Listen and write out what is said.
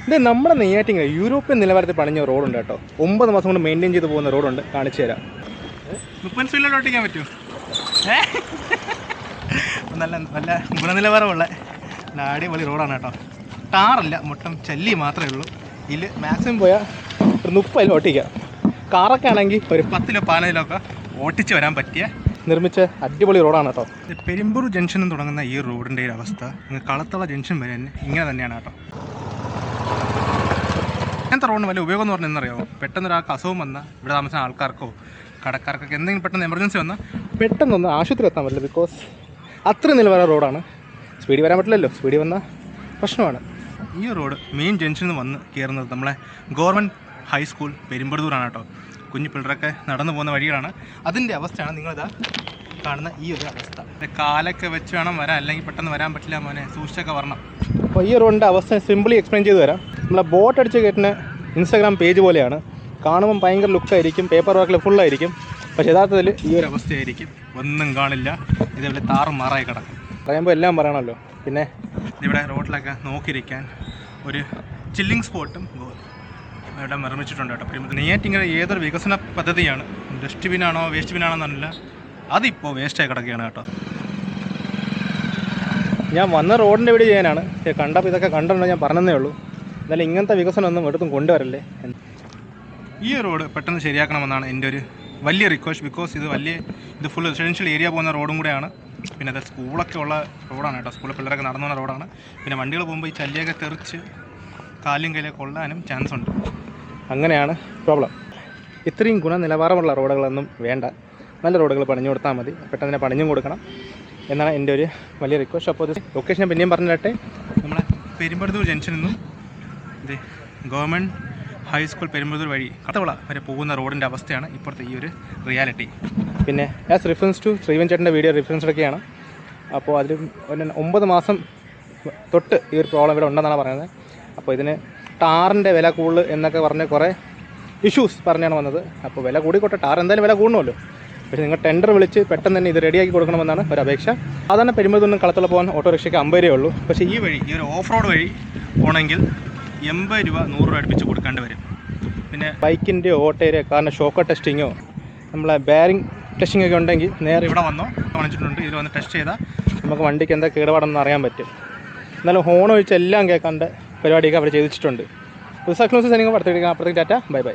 ഇത് നമ്മുടെ നെയ്യാറ്റിൻകര യൂറോപ്യൻ നിലവാരത്തിൽ പണിഞ്ഞ റോഡുണ്ട് കേട്ടോ. 9 മാസം കൊണ്ട് മെയിൻറ്റെയിൻ ചെയ്ത് പോകുന്ന റോഡുണ്ട്, കാണിച്ചു തരാം. 30 സ്പീഡിലോട്ട് ഓട്ടിക്കാൻ പറ്റുമോ? നല്ല നല്ല ഗുണനിലവാരമുള്ള അടിപൊളി റോഡാണ് കേട്ടോ. ടാറല്ല, മൊത്തം ചല്ലി മാത്രമേ ഉള്ളൂ. ഇതിൽ മാക്സിമം പോയാൽ ഒരു 30 ഓട്ടിക്കാം. കാറൊക്കെ ആണെങ്കിൽ ഒരു 10 15 ഒക്കെ ഓട്ടിച്ച് വരാൻ പറ്റിയ നിർമ്മിച്ച അടിപൊളി റോഡാണ് കേട്ടോ. പെരുമ്പൂർ ജംഗ്ഷനിൽ തുടങ്ങുന്ന ഈ റോഡിൻ്റെ ഒരു അവസ്ഥ കളത്തള ജംഗ്ഷൻ വരെ തന്നെ ഇങ്ങനെ തന്നെയാണ് കേട്ടോ. അങ്ങനത്തെ റോഡിന് വലിയ ഉപയോഗം എന്ന് പറഞ്ഞാൽ എന്നറിയാമോ? പെട്ടെന്നൊരാൾക്ക് അസുഖം വന്നാൽ ഇവിടെ താമസിക്കുന്ന ആൾക്കാർക്കോ കടക്കാർക്കൊക്കെ എന്തെങ്കിലും പെട്ടെന്ന് എമർജൻസി വന്നാൽ പെട്ടെന്നൊന്ന് ആശുപത്രി എത്താൻ പറ്റില്ല. ബിക്കോസ് അത്രയും നിലവാര റോഡാണ്. സ്പീഡിൽ വരാൻ പറ്റില്ലല്ലോ, സ്പീഡിൽ വന്നാൽ പ്രശ്നമാണ്. ഈ റോഡ് മെയിൻ ജംഗ്ഷനിൽ നിന്ന് വന്ന് കയറുന്നത് നമ്മളെ ഗവൺമെൻറ് ഹൈസ്കൂൾ പെരുമ്പടൂരാണ് കേട്ടോ. കുഞ്ഞു പിള്ളേരൊക്കെ നടന്നു പോകുന്ന വഴികളാണ്. അതിൻ്റെ അവസ്ഥയാണ് നിങ്ങളിതാ കാണുന്ന ഈ ഒരു അവസ്ഥ. കാലൊക്കെ വെച്ച് വേണം വരാൻ, അല്ലെങ്കിൽ പെട്ടെന്ന് വരാൻ പറ്റില്ല മോനെ, സൂക്ഷിച്ചൊക്കെ വരണം. അപ്പോൾ ഈ റോഡിൻ്റെ അവസ്ഥ സിമ്പിളി എക്സ്പ്ലെയിൻ ചെയ്ത് തരാം. നമ്മളെ ബോട്ട് അടിച്ച് കയറ്റുന്ന ഇൻസ്റ്റാഗ്രാം പേജ് പോലെയാണ്. കാണുമ്പം ഭയങ്കര ലുക്കായിരിക്കും, പേപ്പർ വർക്കിൽ ഫുള്ളായിരിക്കും. പക്ഷേ യഥാർത്ഥത്തിൽ ഈ ഒരു അവസ്ഥയായിരിക്കും, ഒന്നും കാണില്ല. ഇതേപോലെ താറും മാറായി കിടക്കും. പറയുമ്പോൾ എല്ലാം പറയണമല്ലോ. പിന്നെ ഇവിടെ റോഡിലൊക്കെ നോക്കിയിരിക്കാൻ ഒരു ചില്ലിങ് സ്പോട്ടും ഇവിടെ നിർമ്മിച്ചിട്ടുണ്ട് കേട്ടോ. നെയ്യാറ്റിൻകര ഏതൊരു വികസന പദ്ധതിയാണ്, ഡസ്റ്റ്ബിനാണോ വേസ്റ്റ് ബിനാണോ എന്നല്ല, അതിപ്പോൾ വേസ്റ്റായി കിടക്കുകയാണ് കേട്ടോ. ഞാൻ വന്ന റോഡിൻ്റെ വീട് ചെയ്യാനാണ്. കണ്ടപ്പോൾ ഇതൊക്കെ കണ്ടിട്ടുണ്ടോ ഞാൻ പറഞ്ഞതേ ഉള്ളൂ. എന്നാലും ഇങ്ങനത്തെ വികസനമൊന്നും എടുത്തും കൊണ്ടുവരല്ലേ. ഈ റോഡ് പെട്ടെന്ന് ശരിയാക്കണമെന്നാണ് എൻ്റെ ഒരു വലിയ റിക്വസ്റ്റ്. ബിക്കോസ് ഇത് ഫുൾ റെസിഡൻഷ്യൽ ഏരിയ പോകുന്ന റോഡും കൂടെയാണ്. പിന്നെ അത് സ്കൂളൊക്കെ ഉള്ള റോഡാണ് കേട്ടോ. സ്കൂളിൽ പിള്ളേരൊക്കെ നടന്നു പോകുന്ന റോഡാണ്. പിന്നെ വണ്ടികൾ പോകുമ്പോൾ ഈ ചല്ലിയൊക്കെ തെറിച്ച് കാലും കയ്യിലൊക്കെ കൊള്ളാനും ചാൻസ് ഉണ്ട്. അങ്ങനെയാണ് പ്രോബ്ലം. ഇത്രയും ഗുണനിലവാരമുള്ള റോഡുകളൊന്നും വേണ്ട, നല്ല റോഡുകൾ പണിഞ്ഞു കൊടുത്താൽ മതി. പെട്ടെന്ന് തന്നെ പണിഞ്ഞും കൊടുക്കണം എന്നാണ് എൻ്റെ ഒരു വലിയ റിക്വസ്റ്റ്. അപ്പോൾ ഇത് ലൊക്കേഷൻ പിന്നെയും പറഞ്ഞിട്ടെ, നമ്മളെ പെരുമ്പടൂർ ജംഗ്ഷനിൽ നിന്നും ഇത് ഗവൺമെൻറ് ഹൈസ്കൂൾ പെരുമ്പടൂർ വഴി കടത്തവള വരെ പോകുന്ന റോഡിൻ്റെ അവസ്ഥയാണ് ഇപ്പോഴത്തെ ഈ ഒരു റിയാലിറ്റി. പിന്നെ ആസ് റെഫറൻസ് ടു ശ്രീവൻ ചേട്ടൻ്റെ വീഡിയോ റെഫറൻസ് എടുക്കുകയാണ്. അപ്പോൾ അതിൽ 9 മാസം തൊട്ട് ഈ ഒരു പ്രോബ്ലം ഇവിടെ ഉണ്ടെന്നാണ് പറയുന്നത്. അപ്പോൾ ഇതിന് ടാറിൻ്റെ വില കൂടുതൽ എന്നൊക്കെ പറഞ്ഞ് കുറേ ഇഷ്യൂസ് പറഞ്ഞാണ് വന്നത്. അപ്പോൾ വില കൂടിക്കോട്ടെ, ടാർ എന്തായാലും വില കൂടണമല്ലോ. പക്ഷേ നിങ്ങൾ ടെൻഡർ വിളിച്ച് പെട്ടെന്ന് തന്നെ ഇത് റെഡിയാക്കി കൊടുക്കണമെന്നാണ് ഒരു അപേക്ഷ. സാധാരണ പെരുമ്പടൂരിൽ നിന്ന് കളത്തള പോകാൻ ഓട്ടോറിക്ഷയ്ക്ക് 50 രൂപയേ ഉള്ളൂ. പക്ഷേ ഈ വഴി, ഈ ഒരു ഓഫ് റോഡ് വഴി പോകണമെങ്കിൽ 80 രൂപ 100 രൂപ അടുപ്പിച്ച് കൊടുക്കേണ്ടി വരും. പിന്നെ ബൈക്കിൻ്റെയോ ഓട്ടോയുടെയോ കാറിൻ്റെ ഷോക്കർ ടെസ്റ്റിങ്ങോ നമ്മളെ ബെയറിംഗ് ടെസ്റ്റിംഗ് ഒക്കെ ഉണ്ടെങ്കിൽ നേരെ ഇവിടെ വന്നോ കാണിച്ചിട്ടുണ്ട്. ഇതിൽ വന്ന് ടെസ്റ്റ് ചെയ്താൽ നമുക്ക് വണ്ടിക്ക് എന്താ കേടുപാടെന്ന് അറിയാൻ പറ്റും. എന്നാലും ഹോൺ ഒഴിച്ച് എല്ലാം കേൾക്കാണ്ട് പരിപാടിയൊക്കെ അവർ ചെയ്തിട്ടുണ്ട്. പുതുസാ ക്ലോസ് നിങ്ങൾ അടുത്തേക്ക് ടാറ്റ, ബൈ ബൈ.